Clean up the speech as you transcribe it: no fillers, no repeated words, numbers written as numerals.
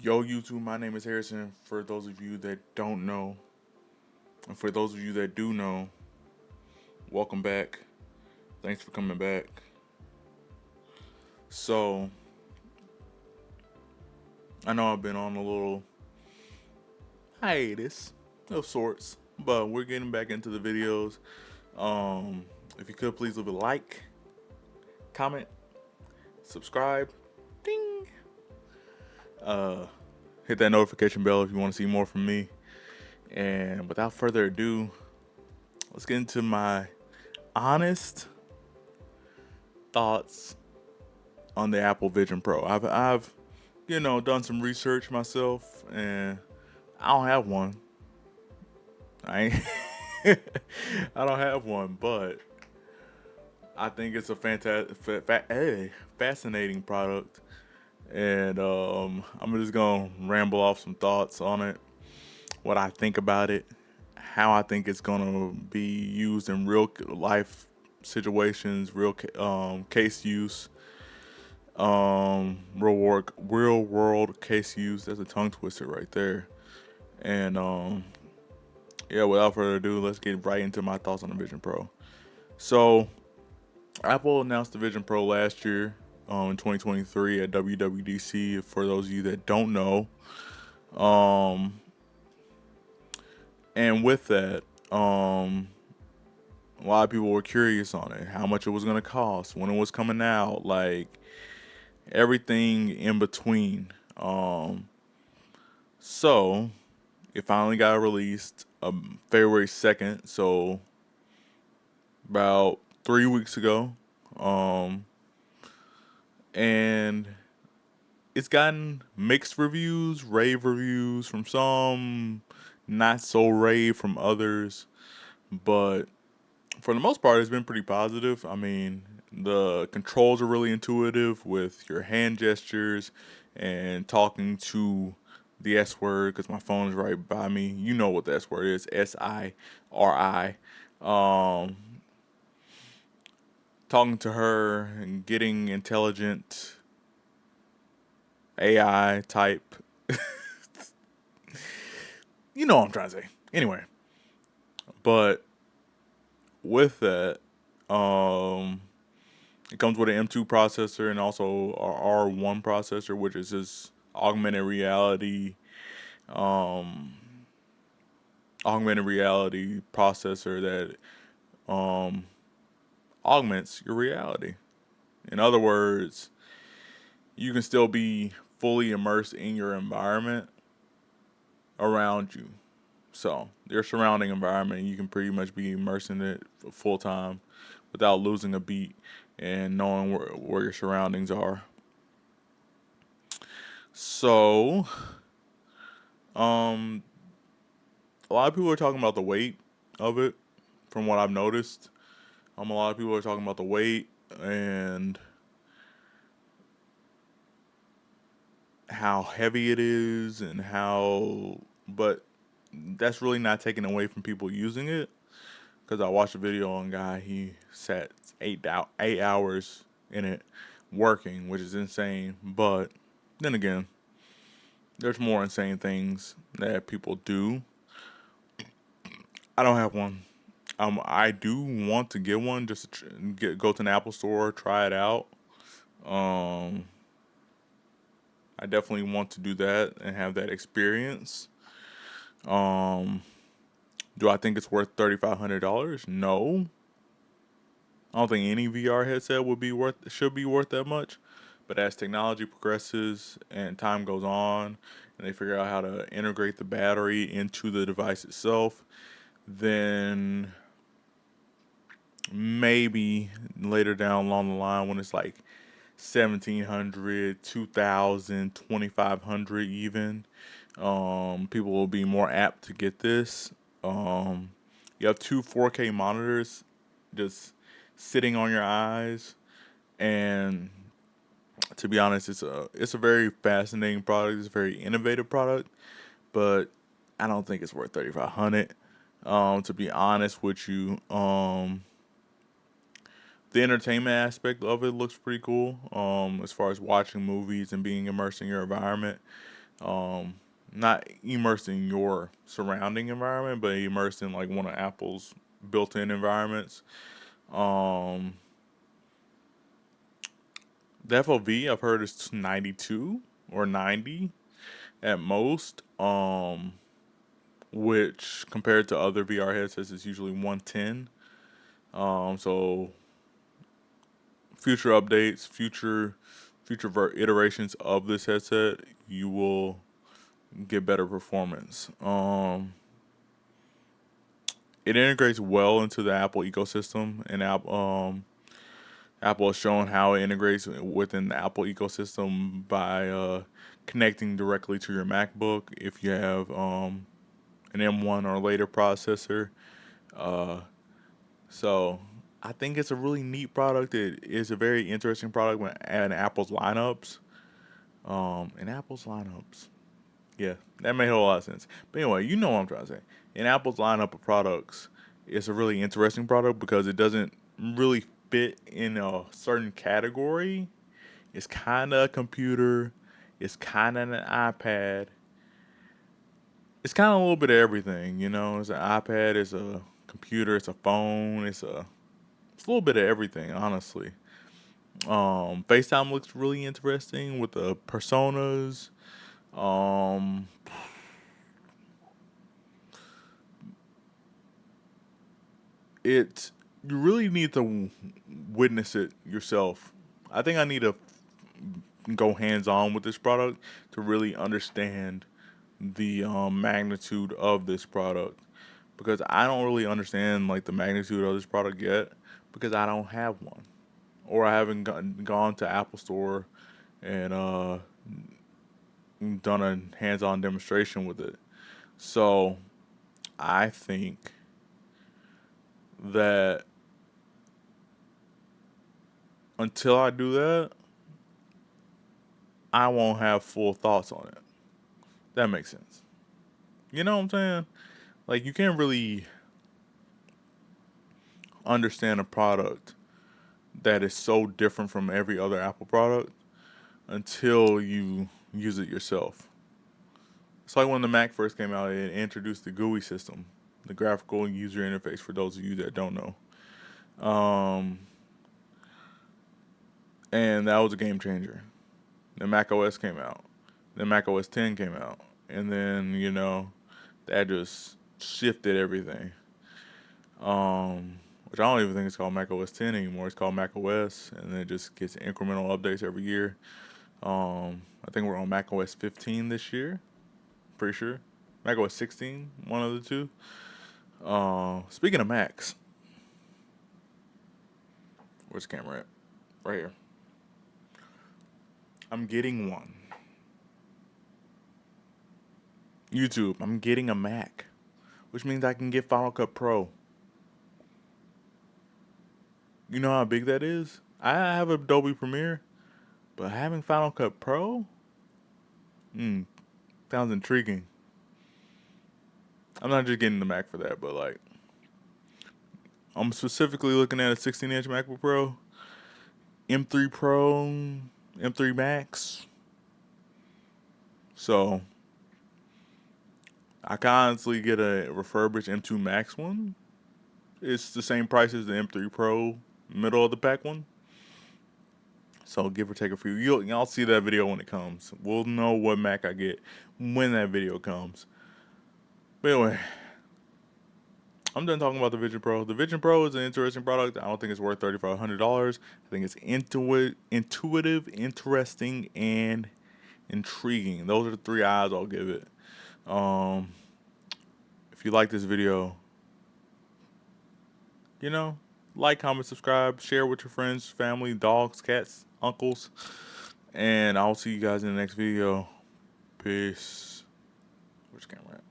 Yo, YouTube, my name is Harrison. For those of you that don't know, and for those of you that do know, welcome back. Thanks for coming back. So, I know I've been on a little hiatus of sorts, but we're getting back into the videos. If you could please leave a like, comment, subscribe, ding. Uh, Hit that notification bell if you want to see more from me. And without further ado, let's get into my honest thoughts on the Apple Vision Pro. I've done some research myself, and I don't have one. I ain't I don't have one, but I think it's a fascinating product, and I'm just gonna ramble off some thoughts on it, what I think about it, how I think it's gonna be used in real life situations, real case use, real world case use. That's a tongue twister right there. And yeah, without further ado, let's get right into my thoughts on the Vision Pro. So Apple announced the Vision Pro last year, in 2023 at WWDC. For those of you that don't know, um, and with that, a lot of people were curious on it, how much it was going to cost, when it was coming out, like everything in between. So it finally got released February 2nd, so about 3 weeks ago. Um, and it's gotten mixed reviews, rave reviews from some, not so rave from others, but for the most part, it's been pretty positive. I mean, the controls are really intuitive with your hand gestures and talking to the S word because my phone is right by me. You know what the S word is, SIRI. Um, Talking to her and getting intelligent AI type. You know what I'm trying to say. Anyway, but with that, um, it comes with an M2 processor and also a R1 processor, which is this um, augmented reality processor that augments your reality. In other words, you can still be fully immersed in your environment around you. So your surrounding environment, you can pretty much be immersed in it full time without losing a beat and knowing where your surroundings are. So, um, a lot of people are talking about the weight of it, from what I've noticed. A lot of people are talking about the weight and how heavy it is and but that's really not taken away from people using it. Because I watched a video on a guy, he sat 8 hours in it working, which is insane. But then again, there's more insane things that people do. I don't have one. I do want to get one, just to go to an Apple store, try it out. Um, I definitely want to do that and have that experience. Um, do I think it's worth $3,500? No, I don't think any VR headset should be worth that much. But as technology progresses and time goes on, and they figure out how to integrate the battery into the device itself, then maybe later down along the line when it's like 1,700, 2,000, 2,500 even, people will be more apt to get this. You have two 4K monitors just sitting on your eyes, and to be honest, it's a very fascinating product. It's a very innovative product, but I don't think it's worth 3,500. To be honest with you, the entertainment aspect of it looks pretty cool. As far as watching movies and being immersed in your environment, Um, Not immersed in your surrounding environment, but immersed in like one of Apple's built-in environments. Um, the FOV I've heard is 92 or 90 at most. Which compared to other VR headsets is usually 110. So future updates, future iterations of this headset, you will get better performance. It integrates well into the Apple ecosystem, and Apple has shown how it integrates within the Apple ecosystem by connecting directly to your MacBook if you have an M1 or later processor. Uh, so I think it's a really neat product. It is a very interesting product when in Apple's lineups. In Apple's lineups. Yeah, that made a whole lot of sense. But anyway, you know what I'm trying to say. In Apple's lineup of products, it's a really interesting product because it doesn't really fit in a certain category. It's kind of a computer. It's kind of an iPad. It's kind of a little bit of everything, you know. It's an iPad. It's a computer. It's a phone. It's a little bit of everything, honestly. FaceTime looks really interesting with the personas. Um, it You really need to witness it yourself. I think I need to go hands on with this product to really understand the magnitude of this product because I don't really understand like the magnitude of this product yet because I don't have one or I haven't gone to Apple Store and done a hands-on demonstration with it. So I think that until I do that, I won't have full thoughts on it. That makes sense. You know what I'm saying? Like you can't really understand a product that is so different from every other Apple product until you use it yourself. It's like when the Mac first came out, it introduced the GUI system, the graphical user interface for those of you that don't know. Um, and that was a game changer. The Mac OS came out. Then Mac OS 10 came out. And then, that just shifted everything. Which I don't even think it's called Mac OS 10 anymore. It's called Mac OS, and then it just gets incremental updates every year. I think we're on Mac OS 15 this year. Pretty sure. Mac OS 16, one of the two. Speaking of Macs, where's the camera at? Right here. I'm getting one. YouTube, I'm getting a Mac, which means I can get Final Cut Pro. You know how big that is? I have Adobe Premiere, but having Final Cut Pro, sounds intriguing. I'm not just getting the Mac for that, but like, I'm specifically looking at a 16-inch MacBook Pro, M3 Pro, M3 Max. So, I can honestly get a refurbished M2 Max one. It's the same price as the M3 Pro middle of the pack one. So give or take a few. Y'all see that video when it comes. We'll know what Mac I get when that video comes. But anyway, I'm done talking about the Vision Pro. The Vision Pro is an interesting product. I don't think it's worth $3,500. I think it's intuitive, interesting, and intriguing. Those are the three eyes I'll give it. If you like this video, like, comment, subscribe, share with your friends, family, dogs, cats, uncles, and I'll see you guys in the next video. Peace. Where's the camera at?